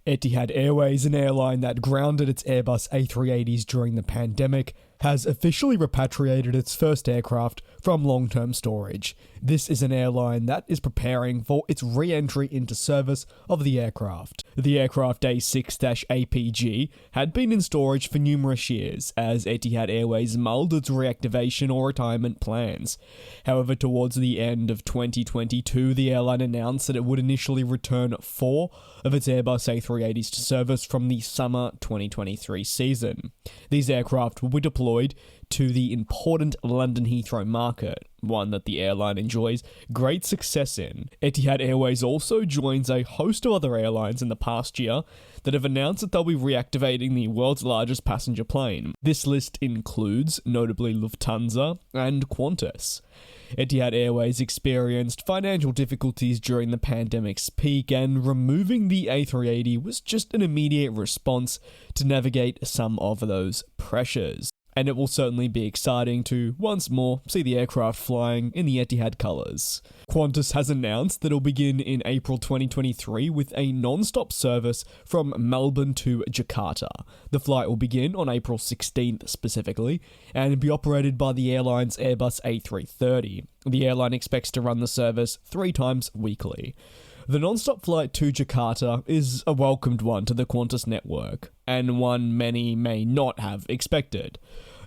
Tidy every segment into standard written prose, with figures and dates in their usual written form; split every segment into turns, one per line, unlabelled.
Etihad Airways, an airline that grounded its Airbus A380s during the pandemic, has officially repatriated its first aircraft from long-term storage. This is an airline that is preparing for its re-entry into service of the aircraft. The aircraft A6-APG had been in storage for numerous years as Etihad Airways mulled its reactivation or retirement plans. However, towards the end of 2022, the airline announced that it would initially return 4 of its Airbus A380s to service from the summer 2023 season. These aircraft will be deployed to the important London Heathrow market, one that the airline enjoys great success in. Etihad Airways also joins a host of other airlines in the past year that have announced that they'll be reactivating the world's largest passenger plane. This list includes, notably, Lufthansa and Qantas. Etihad Airways experienced financial difficulties during the pandemic's peak, and removing the A380 was just an immediate response to navigate some of those pressures. And it will certainly be exciting to once more see the aircraft flying in the Etihad colours. Qantas has announced that it'll begin in April 2023 with a non-stop service from Melbourne to Jakarta. The flight will begin on April 16th specifically, and be operated by the airline's Airbus A380. The airline expects to run the service 3 times weekly. The non-stop flight to Jakarta is a welcomed one to the Qantas network, and one many may not have expected.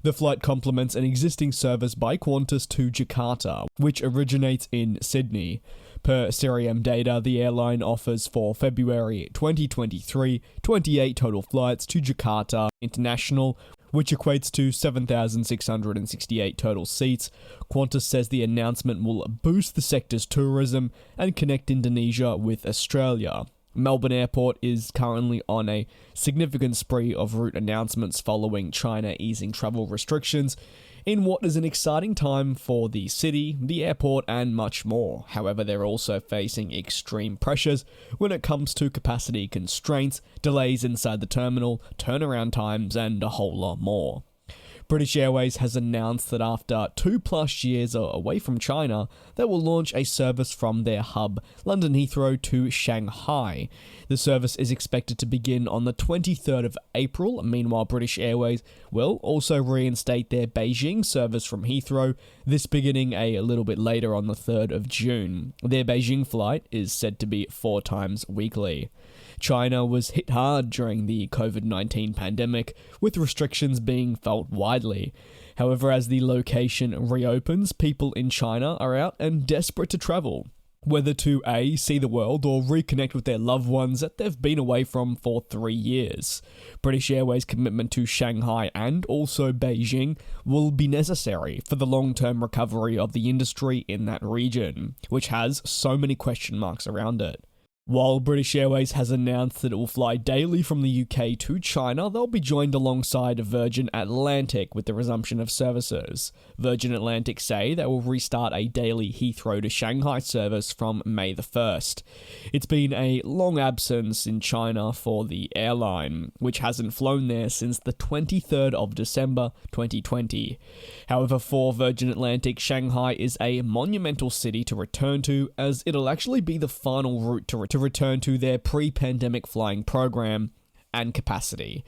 The flight complements an existing service by Qantas to Jakarta, which originates in Sydney. Per Cirium data, the airline offers for February 2023 28 total flights to Jakarta International, which equates to 7,668 total seats. Qantas says the announcement will boost the sector's tourism and connect Indonesia with Australia. Melbourne Airport is currently on a significant spree of route announcements following China easing travel restrictions, in what is an exciting time for the city, the airport, and much more. However, they're also facing extreme pressures when it comes to capacity constraints, delays inside the terminal, turnaround times, and a whole lot more. British Airways has announced that after 2+ years away from China, they will launch a service from their hub, London Heathrow, to Shanghai. The service is expected to begin on the 23rd of April. Meanwhile, British Airways will also reinstate their Beijing service from Heathrow, this beginning a little bit later on the 3rd of June. Their Beijing flight is said to be 4 times weekly. China was hit hard during the COVID-19 pandemic, with restrictions being felt widely. However, as the location reopens, people in China are out and desperate to travel, whether to A, see the world, or reconnect with their loved ones that they've been away from for 3 years. British Airways' commitment to Shanghai and also Beijing will be necessary for the long-term recovery of the industry in that region, which has so many question marks around it. While British Airways has announced that it will fly daily from the UK to China, they'll be joined alongside Virgin Atlantic with the resumption of services. Virgin Atlantic say they will restart a daily Heathrow to Shanghai service from May the 1st. It's been a long absence in China for the airline, which hasn't flown there since the 23rd of December 2020. However, for Virgin Atlantic, Shanghai is a monumental city to return to, as it'll actually be the final route to return to their pre-pandemic flying program and capacity.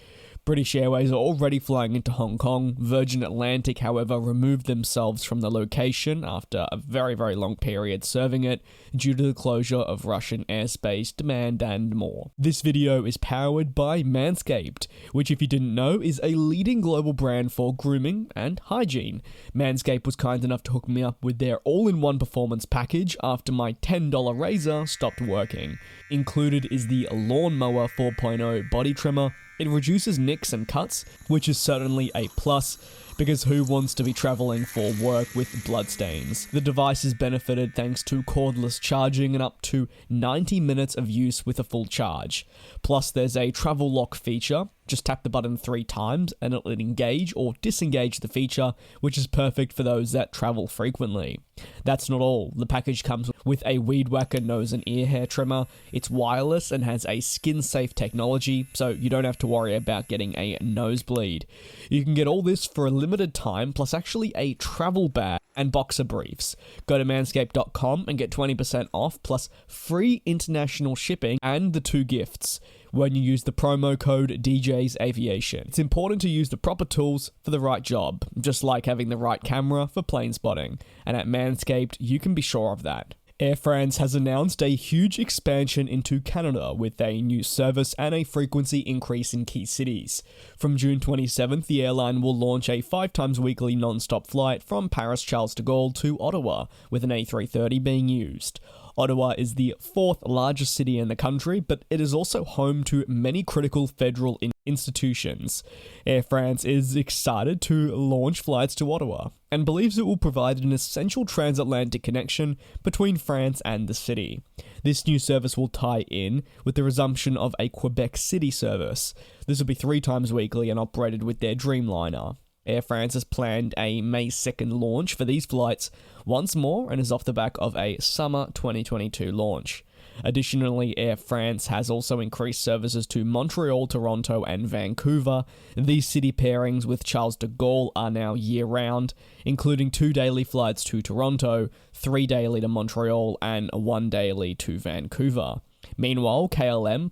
British Airways are already flying into Hong Kong. Virgin Atlantic, however, removed themselves from the location after a very, very long period serving it due to the closure of Russian airspace, demand, and more. This video is powered by Manscaped, which, if you didn't know, is a leading global brand for grooming and hygiene. Manscaped was kind enough to hook me up with their all-in-one performance package after my $10 razor stopped working. Included is the Lawnmower 4.0 body trimmer. It reduces nicks and cuts, which is certainly a plus, because who wants to be traveling for work with bloodstains? The device is benefited thanks to cordless charging and up to 90 minutes of use with a full charge. Plus, there's a travel lock feature. Just tap the button 3 times and it'll engage or disengage the feature, which is perfect for those that travel frequently. That's not all. The package comes with a weed whacker nose and ear hair trimmer. It's wireless and has a skin-safe technology, so you don't have to worry about getting a nosebleed. You can get all this for a limited time, plus actually a travel bag and boxer briefs. Go to manscaped.com and get 20% off, plus free international shipping and the 2 gifts when you use the promo code DJ's Aviation. It's important to use the proper tools for the right job, just like having the right camera for plane spotting. And at Manscaped, you can be sure of that. Air France has announced a huge expansion into Canada with a new service and a frequency increase in key cities. From June 27th, the airline will launch a 5 times weekly non-stop flight from Paris Charles de Gaulle to Ottawa, with an A380 being used. Ottawa is the 4th largest city in the country, but it is also home to many critical federal institutions. Air France is excited to launch flights to Ottawa and believes it will provide an essential transatlantic connection between France and the city. This new service will tie in with the resumption of a Quebec City service. This will be 3 times weekly and operated with their Dreamliner. Air France has planned a May 2nd launch for these flights once more and is off the back of a summer 2022 launch. Additionally, Air France has also increased services to Montreal, Toronto, and Vancouver. These city pairings with Charles de Gaulle are now year-round, including 2 daily flights to Toronto, 3 daily to Montreal, and 1 daily to Vancouver. Meanwhile, KLM,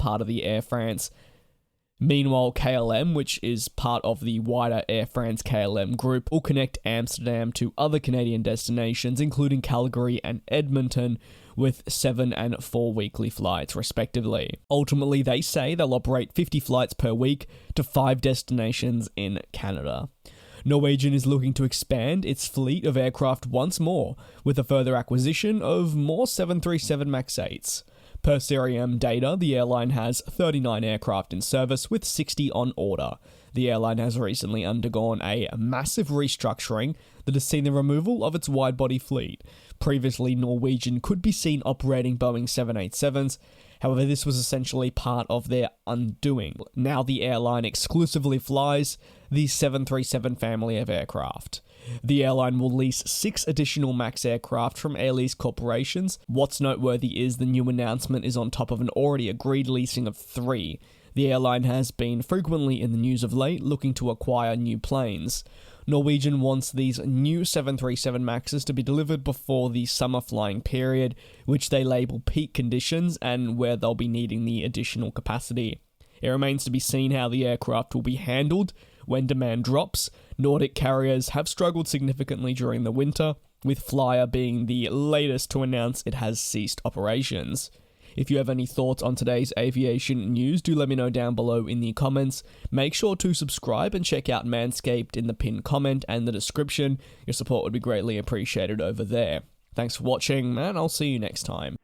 which is part of the wider Air France KLM group, will connect Amsterdam to other Canadian destinations, including Calgary and Edmonton, with 7 and 4 weekly flights, respectively. Ultimately, they say they'll operate 50 flights per week to 5 destinations in Canada. Norwegian is looking to expand its fleet of aircraft once more, with a further acquisition of more 737 MAX 8s. Per Cirium data, the airline has 39 aircraft in service with 60 on order. The airline has recently undergone a massive restructuring that has seen the removal of its wide-body fleet. Previously, Norwegian could be seen operating Boeing 787s, however this was essentially part of their undoing. Now the airline exclusively flies the 737 family of aircraft. The airline will lease 6 additional MAX aircraft from Air Lease corporations. What's noteworthy is the new announcement is on top of an already agreed leasing of 3. The airline has been frequently in the news of late, looking to acquire new planes. Norwegian wants these new 737 MAXs to be delivered before the summer flying period, which they label peak conditions and where they'll be needing the additional capacity. It remains to be seen how the aircraft will be handled when demand drops. Nordic carriers have struggled significantly during the winter, with Flyer being the latest to announce it has ceased operations. If you have any thoughts on today's aviation news, do let me know down below in the comments. Make sure to subscribe and check out Manscaped in the pinned comment and the description. Your support would be greatly appreciated over there. Thanks for watching, and I'll see you next time.